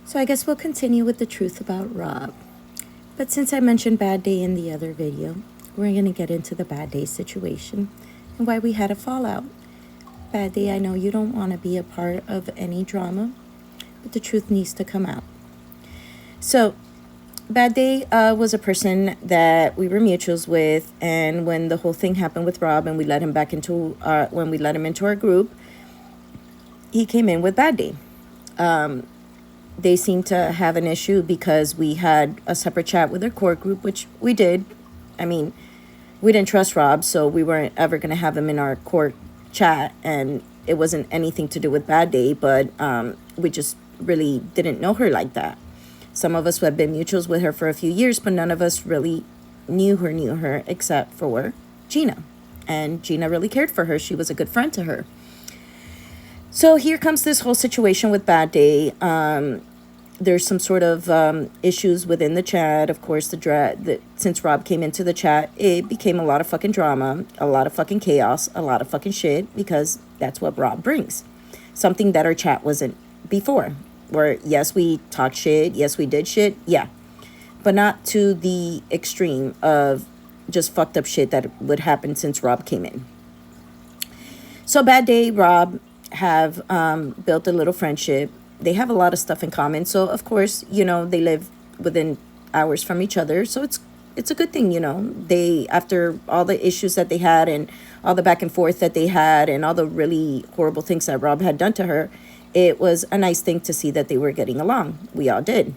So I guess we'll continue with the truth about Rob. But since I mentioned Bad Day in the other video, we're going to get into the Bad Day situation and why we had a fallout. Bad Day, I know you don't want to be a part of any drama, but the truth needs to come out. So, Bad Day was a person that we were mutuals with, and when the whole thing happened with Rob and we let him back into when we let him into our group, he came in with Bad Day. They seemed to have an issue because we had a separate chat with their core group, which we did. I mean, we didn't trust Rob, so we weren't ever going to have him in our core chat, and it wasn't anything to do with Bad Day, but we just really didn't know her like that. Some of us had been mutuals with her for a few years, but none of us really knew her except for Gina. And Gina really cared for her. She was a good friend to her. So here comes this whole situation with Bad Day. There's some sort of issues within the chat. Of course, since Rob came into the chat, it became a lot of fucking drama, a lot of fucking chaos, a lot of fucking shit, because that's what Rob brings. Something that our chat wasn't before. Where, yes, we talked shit, yes, we did shit, yeah. But not to the extreme of just fucked up shit that would happen since Rob came in. So Bad Day, Rob have built a little friendship. They have a lot of stuff in common. So, of course, you know, they live within hours from each other. So it's a good thing, you know. They, after all the issues that they had and all the back and forth that they had and all the really horrible things that Rob had done to her, it was a nice thing to see that they were getting along. We all did.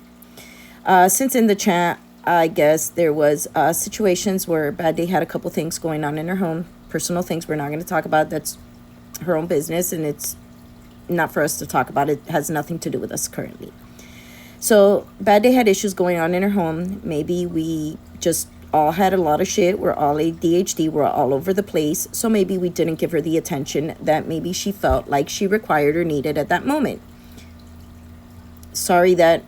Since in the chat, I guess there was situations where Bad Day had a couple things going on in her home. Personal things we're not going to talk about. That's her own business, and it's not for us to talk about. It has nothing to do with us currently. So Bad Day had issues going on in her home. Maybe we just all had a lot of shit. We're all ADHD. We're all over the place. So maybe we didn't give her the attention that maybe she felt like she required or needed at that moment. Sorry that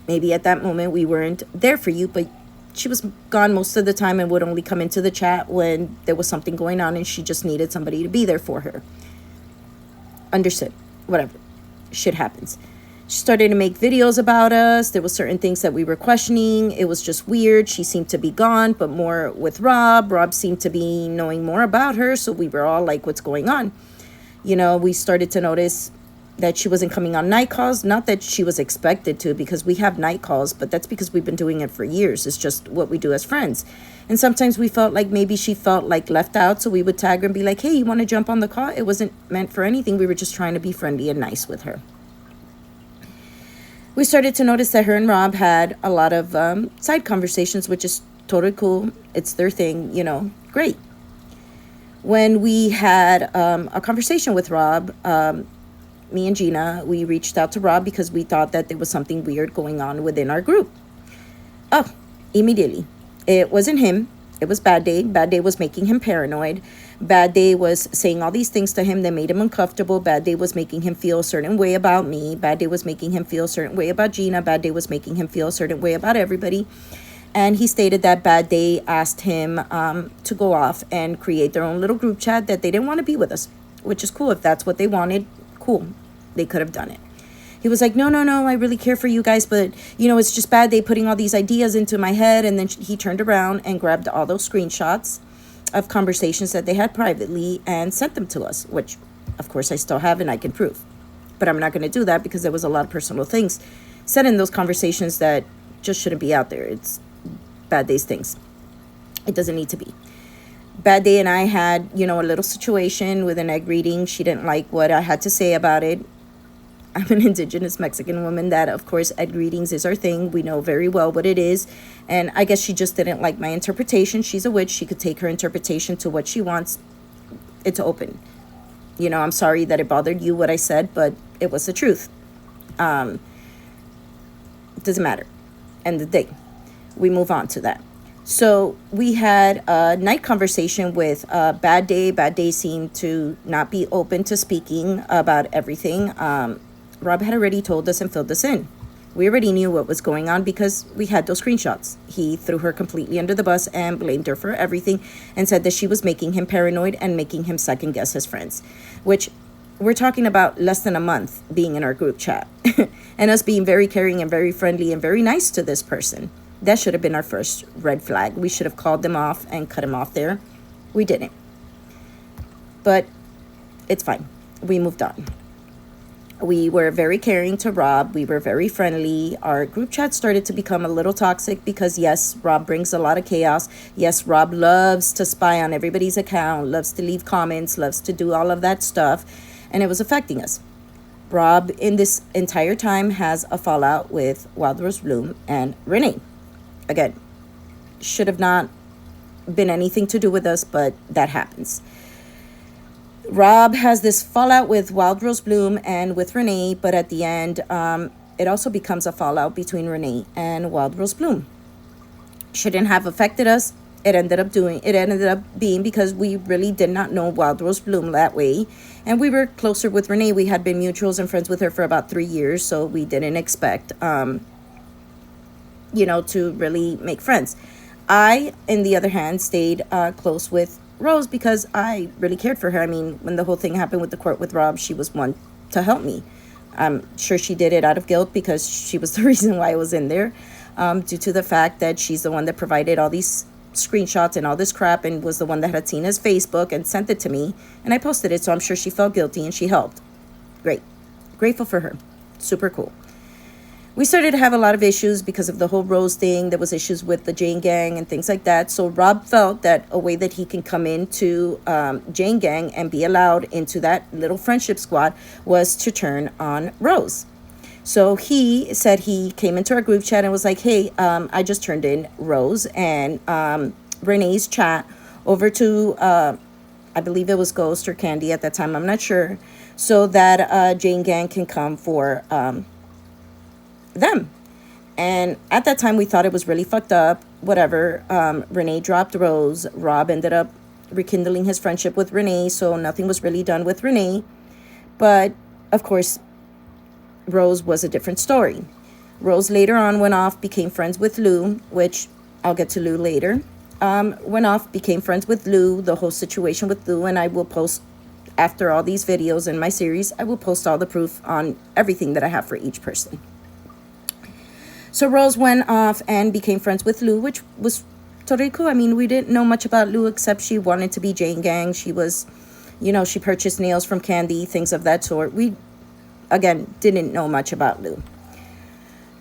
maybe at that moment we weren't there for you, but she was gone most of the time and would only come into the chat when there was something going on and she just needed somebody to be there for her. Understood. Whatever. Shit happens. She started to make videos about us. There were certain things that we were questioning. It was just weird. She seemed to be gone, but more with Rob. Rob seemed to be knowing more about her, so we were all like, what's going on? You know, we started to notice that she wasn't coming on night calls. Not that she was expected to, because we have night calls, but that's because we've been doing it for years. It's just what we do as friends. And sometimes we felt like maybe she felt like left out, so we would tag her and be like, hey, you want to jump on the call? It wasn't meant for anything. We were just trying to be friendly and nice with her. We started to notice that her and Rob had a lot of side conversations, which is totally cool. It's their thing, you know, great. When we had a conversation with Rob, me and Gina, we reached out to Rob because we thought that there was something weird going on within our group. Oh, immediately. It wasn't him. It was Bad Day. Bad Day was making him paranoid. Bad Day was saying all these things to him that made him uncomfortable. Bad Day was making him feel a certain way about me. Bad Day was making him feel a certain way about Gina. Bad Day was making him feel a certain way about everybody. And he stated that Bad Day asked him to go off and create their own little group chat, that they didn't want to be with us, which is cool. If that's what they wanted, cool. They could have done it. He was like, no, I really care for you guys, but, you know, it's just Bad Day putting all these ideas into my head. And then he turned around and grabbed all those screenshots of conversations that they had privately and sent them to us, which, of course, I still have and I can prove. But I'm not going to do that because there was a lot of personal things said in those conversations that just shouldn't be out there. It's Bad Day's things. It doesn't need to be. Bad Day and I had, you know, a little situation with an egg reading. She didn't like what I had to say about it. I'm an indigenous Mexican woman that, of course, egg readings is our thing. We know very well what it is. And I guess she just didn't like my interpretation. She's a witch. She could take her interpretation to what she wants. It's open. You know, I'm sorry that it bothered you what I said, but it was the truth. It doesn't matter. End of the day. We move on to that. So we had a night conversation with Bad Day. Bad Day seemed to not be open to speaking about everything. Rob had already told us and filled us in. We already knew what was going on because we had those screenshots. He threw her completely under the bus and blamed her for everything and said that she was making him paranoid and making him second guess his friends, which we're talking about less than a month being in our group chat and us being very caring and very friendly and very nice to this person. That should have been our first red flag. We should have called them off and cut them off there. We didn't. But it's fine. We moved on. We were very caring to Rob. We were very friendly. Our group chat started to become a little toxic because, yes, Rob brings a lot of chaos. Yes, Rob loves to spy on everybody's account, loves to leave comments, loves to do all of that stuff. And it was affecting us. Rob, in this entire time, has a fallout with Wild Rose Bloom and Renee. Again, should have not been anything to do with us, but that happens. Rob has this fallout with Wild Rose Bloom and with Renee, but at the end, it also becomes a fallout between Renee and Wild Rose Bloom. Shouldn't have affected us. It ended up being because we really did not know Wild Rose Bloom that way, and we were closer with Renee. We had been mutuals and friends with her for about 3 years, so we didn't expect, to really make friends. I, on the other hand, stayed close with Rose because I really cared for her. I mean, when the whole thing happened with the court with Rob, she was one to help me. I'm sure she did it out of guilt because she was the reason why I was in there, due to the fact that she's the one that provided all these screenshots and all this crap and was the one that had seen his Facebook and sent it to me, and I posted it, so I'm sure she felt guilty and she helped. Great. Grateful for her. Super cool. We started to have a lot of issues because of the whole Rose thing. There was issues with the Jane Gang and things like that. So Rob felt that a way that he can come into Jane Gang and be allowed into that little friendship squad was to turn on Rose. So he said he came into our group chat and was like, hey, I just turned in Rose and Renee's chat over to, I believe it was Ghost or Candy at that time, I'm not sure, so that Jane Gang can come for them. And at that time we thought it was really fucked up. Whatever. Renee dropped Rose. Rob ended up rekindling his friendship with Renee, so nothing was really done with Renee. But of course, Rose was a different story. Rose later on went off, became friends with Lou, which I'll get to Lou later. Went off, became friends with Lou, the whole situation with Lou, and I will post, after all these videos in my series, I will post all the proof on everything that I have for each person. So Rose went off and became friends with Lou, which was totally cool. I mean, we didn't know much about Lou except she wanted to be Jane Gang. She was, she purchased nails from Candy, things of that sort. We, again, didn't know much about Lou.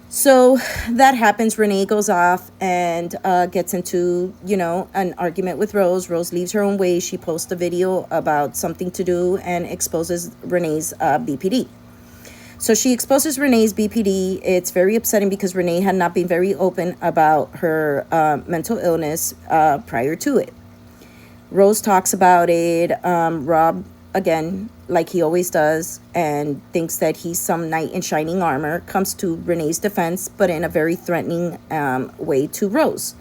So that happens. Renee goes off and gets into, an argument with Rose. Rose leaves her own way. She posts a video about something to do and exposes Renee's BPD. So she exposes Renee's BPD. It's very upsetting because Renee had not been very open about her mental illness prior to it. Rose talks about it. Rob, again, like he always does, and thinks that he's some knight in shining armor, comes to Renee's defense, but in a very threatening way to Rose.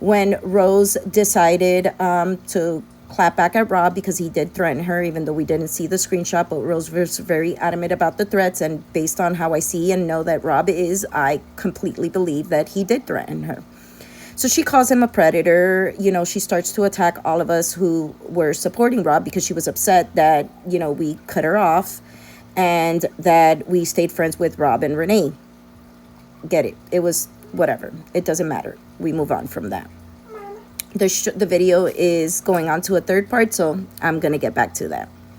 When Rose decided to clap back at Rob because he did threaten her, even though we didn't see the screenshot, but Rose was very adamant about the threats, and based on how I see and know that Rob is, I completely believe that he did threaten her. So she calls him a predator. She starts to attack all of us who were supporting Rob because she was upset that, we cut her off and that we stayed friends with Rob and Renee. Get it. It was whatever. It doesn't matter. We move on from that. The video is going on to a third part, so I'm going to get back to that.